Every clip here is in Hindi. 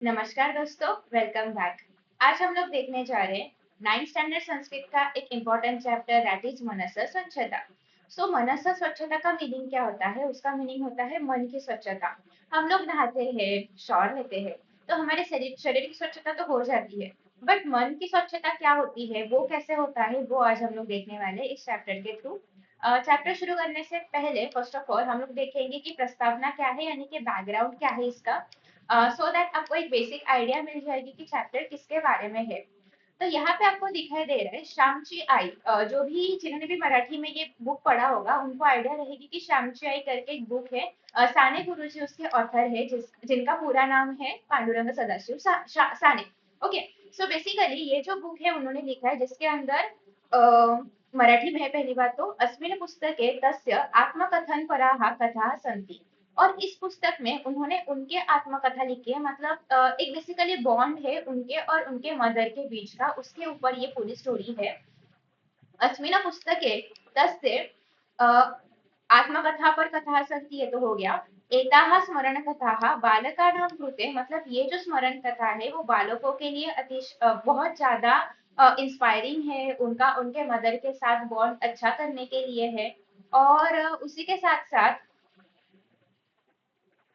नमस्कार दोस्तों, वेलकम बैक। आज हम लोग देखने जा रहे हैं 9th स्टैंडर्ड संस्कृत का एक इम्पोर्टेंट चैप्टर दैट इज मनसा स्वच्छता। मनसा स्वच्छता का मीनिंग क्या होता है? उसका मीनिंग होता है मन की स्वच्छता। हम लोग नहाते हैं, शॉवर लेते हैं, तो हमारे शरीर की स्वच्छता तो हो जाती है, बट मन की स्वच्छता क्या होती है, वो कैसे होता है, वो आज हम लोग देखने वाले हैं इस चैप्टर के थ्रू। चैप्टर शुरू करने से पहले फर्स्ट ऑफ ऑल हम लोग देखेंगे कि प्रस्तावना क्या है, यानी कि बैकग्राउंड क्या है इसका, सो दैट आपको एक बेसिक आइडिया मिल जाएगी कि चैप्टर किसके बारे में है। तो यहाँ पे आपको दिखाई दे रहा है श्यामची आई। जो भी जिन्होंने भी मराठी में ये बुक पढ़ा होगा उनको आइडिया रहेगी कि श्यामची आई करके एक बुक है। साने गुरुजी उसके ऑथर है, जिनका पूरा नाम है पांडुरंग सदाशिव साने। ओके, सो बेसिकली ये जो बुक है उन्होंने लिखा है, जिसके अंदर मराठी में है पहली बात तो, अस्मिन् पुस्तके तस्य आत्मकथन पराः कथाः सन्ति। और इस पुस्तक में उन्होंने उनके आत्मकथा लिखी है, मतलब एक बेसिकली बॉन्ड है उनके और उनके मदर के बीच का, उसके ऊपर ये पूरी स्टोरी है। अस्मिन् पुस्तके तस्य आत्मकथा पर कथा सन्ति, ये तो हो गया। एताः स्मरण कथाः बालकानां कृते, मतलब ये जो स्मरण कथा है वो बालकों के लिए बहुत ज्यादा इंस्पायरिंग है, उनका उनके मदर के साथ बॉन्ड अच्छा करने के लिए है। और उसी के साथ साथ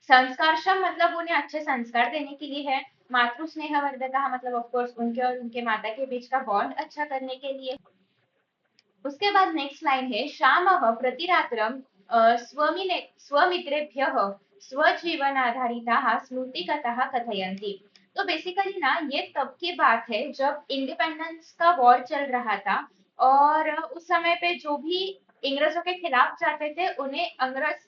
संस्कारक्षम, मतलब उन्हें अच्छे संस्कार देने के लिए है। मातृ स्नेह वर्धक, मतलब ऑफ कोर्स उनके और उनके माता के बीच का बॉन्ड अच्छा करने के लिए। उसके बाद नेक्स्ट लाइन है श्यामः प्रतिरात्रम स्वमित्रेभ्यः स्वजीवन आधारिताः स्मृतिकथाः कथयन्ति। तो बेसिकली ना ये तब की बात है जब इंडिपेंडेंस का वॉर चल रहा था, और उस समय पे जो भी अंग्रेजों के खिलाफ जाते थे उन्हें अंग्रेज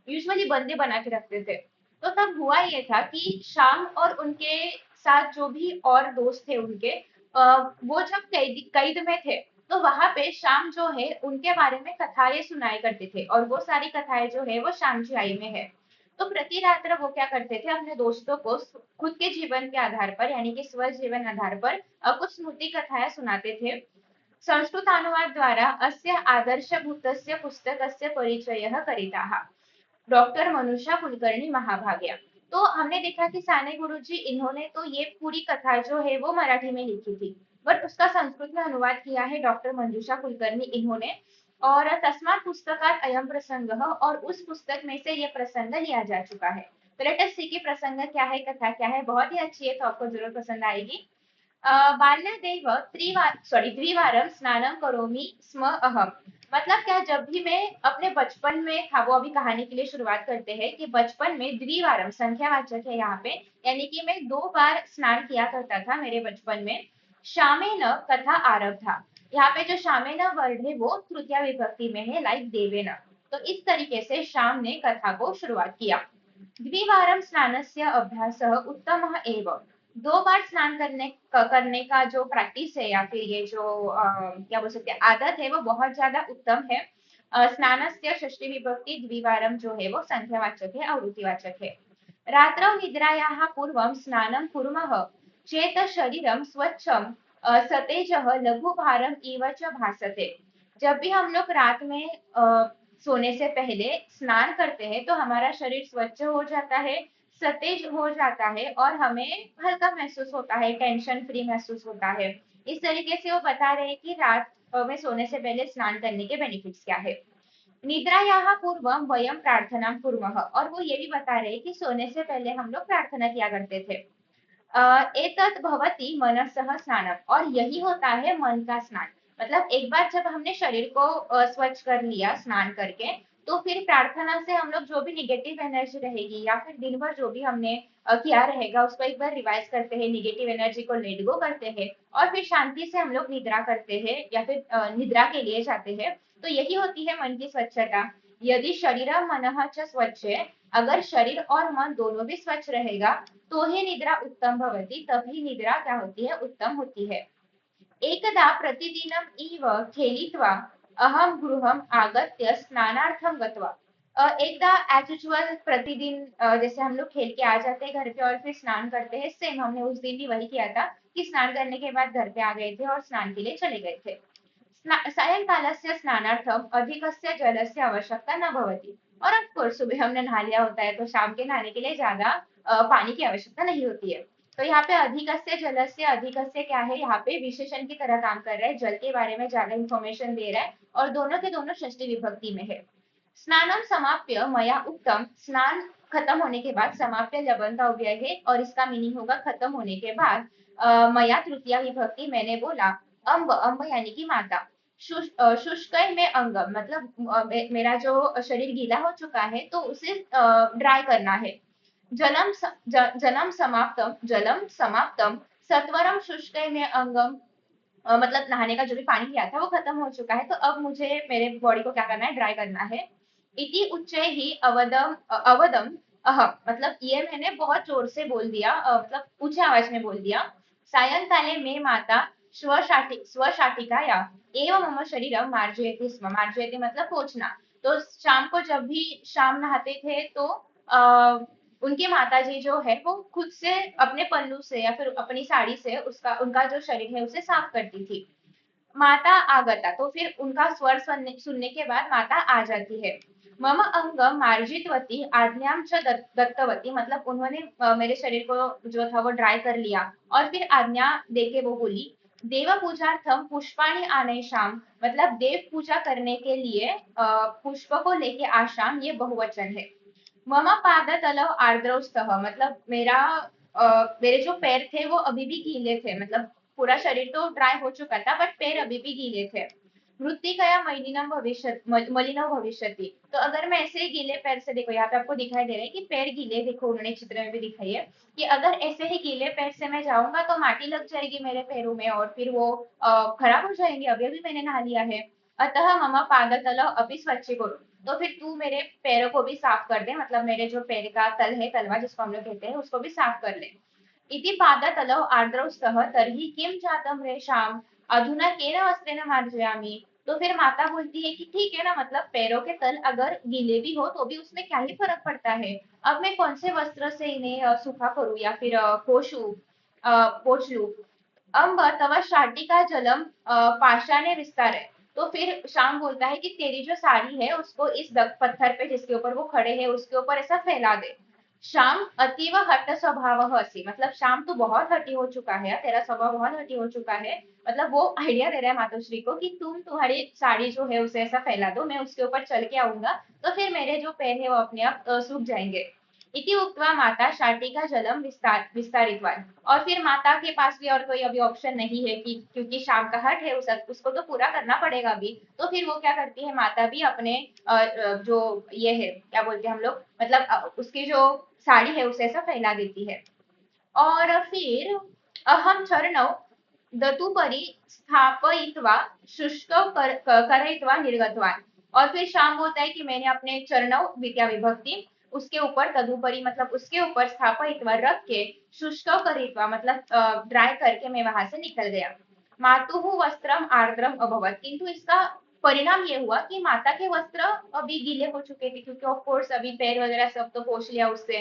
यूजुअली बंदी बना के रखते थे। तो तब हुआ ये था कि शाम और उनके साथ जो भी और दोस्त थे उनके, वो जब कैद में थे, तो वहां पे शाम जो है उनके बारे में कथाएं सुनाए करते थे, और वो सारी कथाएं जो है वो श्यामची आई में है। तो प्रति रात्र वो क्या करते थे, अपने दोस्तों को खुद के जीवन के आधार पर, यानी कि स्व जीवन आधार पर कुछ स्मृति कथाएं सुनाते थे। संस्कृत अनुवाद द्वारा अस्य आदर्शभूतस्य पुस्तकस्य परिचयः करिताः डॉक्टर मनुषा कुलकर्णी महाभाग्या। तो हमने देखा कि साने गुरुजी इन्होंने तो ये पूरी कथा जो है वो मराठी में लिखी थी, बट उसका संस्कृत में अनुवाद किया है डॉक्टर मंजूषा कुलकर्णी इन्होंने। और तस्मात् पुस्तकात् अयम प्रसंग, और उस पुस्तक में से ये प्रसंग लिया जा चुका है। तो लेट अस सी कि प्रसंग क्या है, कथा क्या है। बहुत ही अच्छी है, तो आपको जरूर पसंद आएगी। बाल्यादेव द्विवारं स्नानं करोमि स्म अहम्। मतलब क्या, जब भी मैं अपने बचपन में था, वो अभी कहानी के लिए शुरुआत करते हैं कि बचपन में द्विवारम संख्यावाचक है यहाँ पे, यानी कि मैं 2 बार स्नान किया करता था मेरे बचपन में। शामेन कथा आरभ था। यहाँ पे जो शामेन वर्ड है वो तृतीया विभक्ति में है, लाइक देवेन। तो इस तरीके से शाम ने कथा को शुरुआत किया। द्विवारं स्नानस्य अभ्यासः उत्तमः एव। 2 बार स्नान करने का जो प्रैक्टिस है, या फिर ये जो क्या बोल सकते हैं आदत है, वो बहुत ज्यादा उत्तम है। स्नानस्य षष्ठी विभक्ति द्विवारम जो है वो संख्यावाचक है, आवृत्तिवाचक है। रात्रौ निद्रायाः पूर्वं स्नानं कुर्मः चेत् शरीरं स्वच्छं सतेजः लघुभारम् इव च भासते। जब भी हम लोग रात में सोने से पहले स्नान करते हैं तो हमारा शरीर स्वच्छ हो जाता है, सतेज हो जाता है, और हमें हल्का महसूस होता है, टेंशन फ्री महसूस होता है। इस तरीके से वो बता रहे हैं कि रात में सोने से पहले स्नान करने के बेनिफिट्स क्या है। निद्रायाः पूर्वं वयं प्रार्थनां कुर्मः, और वो ये भी बता रहे हैं कि सोने से पहले हम लोग प्रार्थना किया करते थे। एतत् भवति मनसः स्नानम्, और यही होता है मन का स्नान। मतलब एक बार जब हमने शरीर को स्वच्छ कर लिया स्नान करके, तो फिर प्रार्थना से हम लोग जो भी निगेटिव एनर्जी रहेगी, या फिर दिन भर जो भी हमने किया रहेगा, उसको एक बार रिवाइज करते हैं, निगेटिव एनर्जी को लेट गो करते हैं, और फिर शांति से हम लोग निद्रा करते हैं, या फिर निद्रा के लिए जाते हैं। तो यही होती है मन की स्वच्छता। यदि शरीर मन च स्वच्छ है, अगर शरीर और मन दोनों भी स्वच्छ रहेगा, तो ही निद्रा उत्तम भवति, तभी निद्रा क्या होती है, उत्तम होती है। एकदा प्रतिदिनम् इव खेलित्वा अहं गृहम् आगत्य स्नानार्थं गत्वा। एकदा एज यूजुअल प्रतिदिन जैसे हम लोग खेल के आ जाते हैं घर पे और फिर स्नान करते हैं, सेम हमने उस दिन भी वही किया था कि स्नान करने के बाद घर पे आ गए थे और स्नान के लिए चले गए थे। सायंकालस्य स्नानार्थम अधिकस्य जलस्य आवश्यकता न भवति। और ऑफ कोर्स सुबह हमने नहा लिया होता है, तो शाम के नहाने के लिए ज्यादा पानी की आवश्यकता नहीं होती है। तो यहाँ पे अधिकस्य जलस्य, अधिकस्य क्या है, यहाँ पे विशेषण की तरह काम कर रहा है, जल के बारे में ज्यादा इंफॉर्मेशन दे रहा है और दोनों के दोनों षष्ठी विभक्ति में है। स्नानम समाप्य मया उत्तम, स्नान खत्म होने के बाद, समाप्य लबंत हो गया है और इसका मीनिंग होगा खत्म होने के बाद। मया तृतीया विभक्ति, मैंने बोला। अम्ब, अम्ब यानी कि माता। शुष्क में अंगम, मतलब मेरा जो शरीर गीला हो चुका है तो उसे ड्राई करना है। जलम समाप्तम, जलम समाप्तम, सत्वरम शुष्क में अंगम, मतलब नहाने का जो भी पानी लिया था वो खत्म हो चुका है, तो अब मुझे मेरे बॉडी को क्या करना है, ड्राई करना है। इति उच्च ही अवदम अवदम अहम, मतलब ये मैंने बहुत जोर से बोल दिया, मतलब ऊंचे आवाज में बोल दिया। सायंकाले में माता स्वशाटिकाया एवं मम शरीर मार्जयति स्म, मार्जयति मतलब पोछना। तो शाम को जब भी शाम नहाते थे तो उनकी माताजी जो है वो खुद से अपने पल्लू से या फिर अपनी साड़ी से उसका उनका जो शरीर है उसे साफ करती थी। माता आगता, तो फिर उनका स्वर सुनने के बाद माता आ जाती है। मम अंग मार्जितवती आज्ञाम च दत्तवती, मतलब उन्होंने मेरे शरीर को जो था वो ड्राई कर लिया और फिर आज्ञा देके वो बोली। देव पूजार्थम पुष्पाणि आने शाम, मतलब देव पूजा करने के लिए पुष्प को लेके आशाम, ये बहुवचन है। मम पाद तलव आर्द्रौस्तः, मतलब मेरे जो पैर थे वो अभी भी गीले थे, मतलब पूरा शरीर तो ड्राई हो चुका था बट पैर अभी भी गीले थे। मृत्तिकया मलिनम भविष्यति, तो अगर मैं ऐसे ही गीले पैर से, देखो यहाँ पे आपको दिखाई दे रहा है कि पैर गीले, देखो उन्होंने चित्र में भी दिखाई है कि अगर ऐसे ही गीले पैर से मैं जाऊंगा तो माटी लग जाएगी मेरे पैरों में और फिर वो खराब हो जाएंगे, अभी अभी मैंने नहा लिया है। अतः मम पादतल अपि स्वच्छ करो, तो फिर तू मेरे पैरों को भी साफ कर दे, मतलब मेरे जो पैर का तल है, तलवा जिसको हम लोग कहते हैं, उसको भी साफ कर ले। इति पादतलौ आर्द्रौ स्तः तर्हि किं जातम रेषाम, अधुना केन वस्त्रेण मार्जयामि, तो फिर माता बोलती है कि ठीक है ना, मतलब पैरों के तल अगर गीले भी हो तो भी उसमें क्या ही फर्क पड़ता है, अब मैं कौन से वस्त्र से इन्हें सूखा करूं या फिर पोंछ लूं। अम्ब तव शाटिका जलम पाषाणे विस्तार है, तो फिर शाम बोलता है कि तेरी जो साड़ी है उसको इस पत्थर पे जिसके ऊपर वो खड़े हैं उसके ऊपर ऐसा फैला दे। शाम अतीव हट स्वभाव हसी, मतलब शाम तो बहुत हटी हो चुका है, तेरा स्वभाव बहुत हटी हो चुका है, मतलब वो आइडिया दे रहा है मातोश्री को कि तुम तुम्हारी साड़ी जो है उसे ऐसा फैला दो, मैं उसके ऊपर चल के आऊंगा तो फिर मेरे जो पैर है वो अपने आप सूख जाएंगे। इति उक्त्वा माता शाटिका जलम विस्तारितवान, और फिर माता के पास भी और कोई अभी ऑप्शन नहीं है कि क्योंकि शाम का हट है उसको तो पूरा करना पड़ेगा अभी, तो फिर वो क्या करती है, माता भी अपने जो ये है क्या बोलते हैं हम लोग, मतलब उसकी जो साड़ी है उसे ऐसा फैला देती है। और फिर अहम चरणौ दतुपरि स्थापयित्वा शुष्कौ करयित्वा निर्गतवान, और फिर शाम होता है कि मैंने अपने चरणों विद्या विभक्ति उसके ऊपर तदुपरि, मतलब उसके ऊपर स्थापयित्वा रख के शुष्कौ करित्वा, मतलब ड्राई करके मैं वहां से निकल गया। मातुः वस्त्रम आर्द्रम अभवत, किंतु इसका परिणाम ये हुआ कि माता के वस्त्र अभी गीले हो चुके थे क्योंकि ऑफ कोर्स अभी पैर वगैरह सब तो पोछ लिया उससे।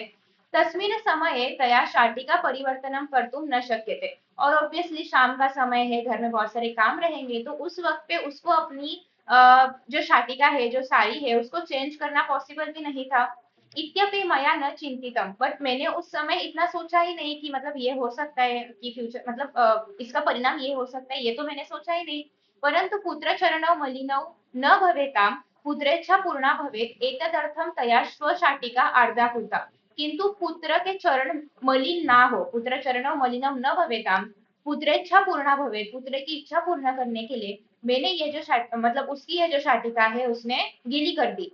तस्मिन् समये तया शाटिका परिवर्तनम कर्तुम न शक्यते, और ऑब्वियसली शाम का समय है, घर में बहुत सारे काम रहेंगे, तो उस वक्त पे उसको अपनी जो शाटिका है, जो साड़ी है, उसको चेंज करना पॉसिबल भी नहीं था। इत्यपि मया न चिंतितम, बट मैंने उस समय इतना सोचा ही नहीं कि मतलब ये हो सकता है कि फ्यूचर, मतलब इसका परिणाम ये हो सकता है, ये तो मैंने सोचा ही नहीं। परंतु पुत्र चरणौ मलिनौ न भवेताम, पुत्रेच्छा पूर्णा भवेत एतदर्थम तया स्वशाटिका आर्द्रा कृता, किंतु पुत्र के चरण मलिन ना हो, पुत्र चरण मलिनम न भवेताम, पुत्रेच्छा पूर्णा भवे, पुत्र की इच्छा पूर्ण करने के लिए मैंने ये जो मतलब उसकी ये जो शाटिका है उसने गीली कर दी।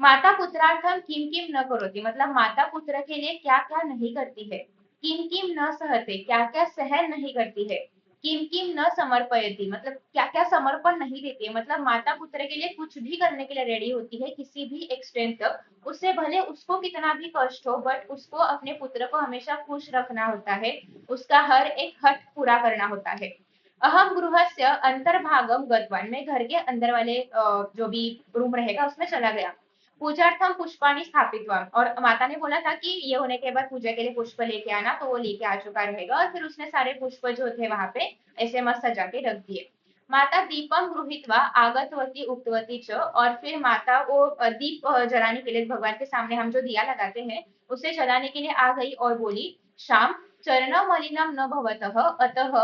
माता पुत्रार्थम किम किम न करोति, मतलब माता पुत्र के लिए क्या क्या नहीं करती है। किम किम न सहते, क्या क्या सहन नहीं करती है। किम किम न समर्पयति, मतलब क्या क्या समर्पण नहीं देती है, मतलब माता पुत्र के लिए कुछ भी करने के लिए रेडी होती है किसी भी एक्सटेंट तक, उससे भले उसको कितना भी कष्ट हो बट उसको अपने पुत्र को हमेशा खुश रखना होता है, उसका हर एक हट पूरा करना होता है। अहम गृहस्य अंतर्भागम गतवान, मैं घर के अंदर वाले जो भी रूम रहेगा उसमें चला गया। पूजार्थम पुष्पाणि स्थापित्वा, और माता ने बोला था कि ये होने के बाद पूजा के लिए पुष्प लेके आना, तो वो लेके आ चुका रहेगा और फिर उसने सारे पुष्प जो थे वहां पे ऐसे मस्त सजा के रख दिए। माता दीपम गृहीत्वा आगतवती उक्तवती च, और फिर माता वो दीप जलाने के लिए, भगवान के सामने हम जो दिया लगाते हैं उसे जलाने के लिए आ गई और बोली। शाम चरणं मलिनं न भवतः अतः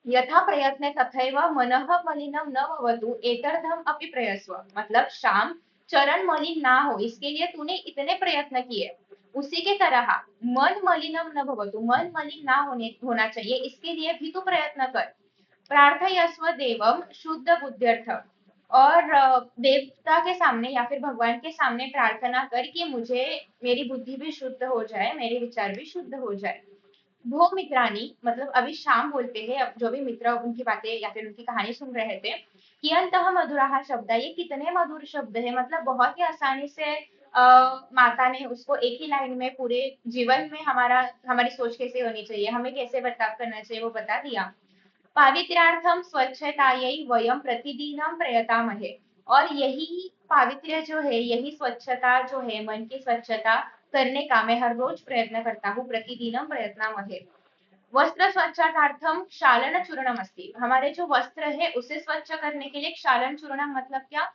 यथा प्रयत्ने तथैव मनः मलिनम न भवतु एतर्थम अपि प्रयस्व। मतलब शाम, चरण मलिन ना हो इसके लिए तूने इतने प्रयत्न किए, उसी के तरह मन मलिनम न भवतु, मन मलिन ना होना चाहिए, इसके लिए भी तू प्रयत्न कर। प्रार्थयस्व देवम शुद्ध बुद्ध्यर्थ। और देवता के सामने या फिर भगवान के सामने प्रार्थना कर कि मुझे मेरी बुद्धि भी शुद्ध हो जाए, मेरे विचार भी शुद्ध हो जाए। भो मित्राणी, मतलब अभी शाम बोलते हैं, अब जो भी मित्र उनकी बातें या फिर उनकी कहानी सुन रहे थे, कियंतः मधुराः शब्द, ये कितने मधुर शब्द है, मतलब बहुत ही आसानी से माता ने उसको एक ही लाइन में पूरे जीवन में हमारी सोच कैसे होनी चाहिए, हमें कैसे बर्ताव करना चाहिए, वो बता दिया। पावित्र्यार्थम स्वच्छतायै वयम प्रतिदिनम प्रयतामहे। और यही पावित्र्य जो है, यही स्वच्छता जो है, मन की स्वच्छता करने का मैं हर रोज प्रयत्न करता हूँ, प्रतिदिनम प्रयत्नामहे। वस्त्र स्वच्छतार्थम क्षालन चूर्णम अस्ति। हमारे जो वस्त्र है उसे स्वच्छ करने के लिए क्षालन चूर्णम मतलब क्या,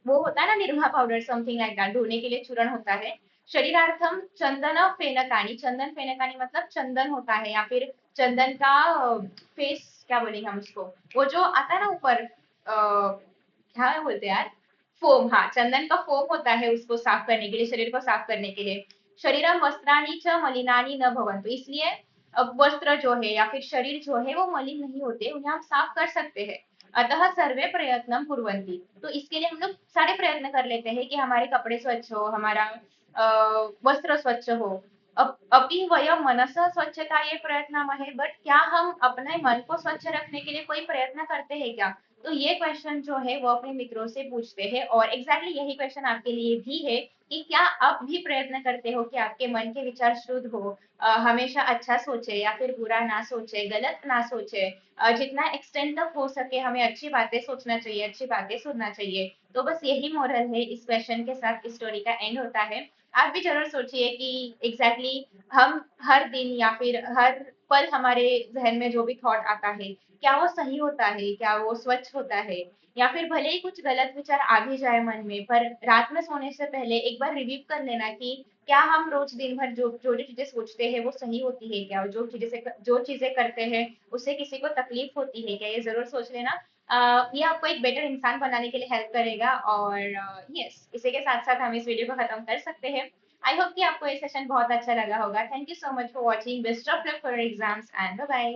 वो होता है ना Nirma powder, something like that, धोने के लिए चूर्ण होता है। शरीरार्थम चंदन फेनकानी, चंदन फेनकानी मतलब चंदन होता है, या फिर चंदन का फेस क्या बोलेंगे हम उसको, वो जो आता है ना ऊपर, क्या बोलते हैं यार, फोम, हाँ चंदन का फोम होता है उसको साफ करने के लिए, शरीर को साफ करने के लिए। शरीरम वस्त्राणी च मलिनानी न भवन्तु, इसलिए अब वस्त्र जो है या फिर शरीर जो है वो मलिन नहीं होते, उन्हें हम साफ कर सकते हैं। अतः सर्वे प्रयत्न कुर्वन्ति, तो इसके लिए हम लोग सारे प्रयत्न कर लेते हैं कि हमारे कपड़े स्वच्छ हो, हमारा वस्त्र स्वच्छ हो। अपि वयम मनसा स्वच्छता ये प्रयत्न है, बट क्या हम अपने मन को स्वच्छ रखने के लिए कोई प्रयत्न करते हैं क्या? तो ये क्वेश्चन जो है वो अपने मित्रों से पूछते हैं, और एग्जैक्टली यही क्वेश्चन आपके लिए भी है कि क्या आप भी प्रयत्न करते हो कि आपके मन के विचार शुद्ध हो, हमेशा अच्छा सोचे या फिर बुरा ना सोचे, गलत ना सोचे। जितना एक्सटेंड तक हो सके हमें अच्छी बातें सोचना चाहिए, अच्छी बातें सुनना चाहिए। तो बस यही मोरल है, इस क्वेश्चन के साथ इस स्टोरी का एंड होता है। आप भी जरूर सोचिए कि एग्जैक्टली हम हर दिन या फिर हर पल हमारे जहन में जो भी थॉट आता है, क्या वो सही होता है, क्या वो स्वच्छ होता है, या फिर भले ही कुछ गलत विचार आ भी जाए मन में, पर रात में सोने से पहले एक बार रिव्यू कर लेना कि क्या हम रोज दिन भर जो जो जो चीजें सोचते हैं वो सही होती है क्या, जो चीजें करते हैं उससे किसी को तकलीफ होती है क्या, ये जरूर सोच लेना। ये आपको एक बेटर इंसान बनाने के लिए हेल्प करेगा। और यस, इसी के साथ साथ हम इस वीडियो को खत्म कर सकते हैं। आई होप कि आपको ये सेशन बहुत अच्छा लगा होगा। Thank you so much for watching, best of luck for exams and bye bye.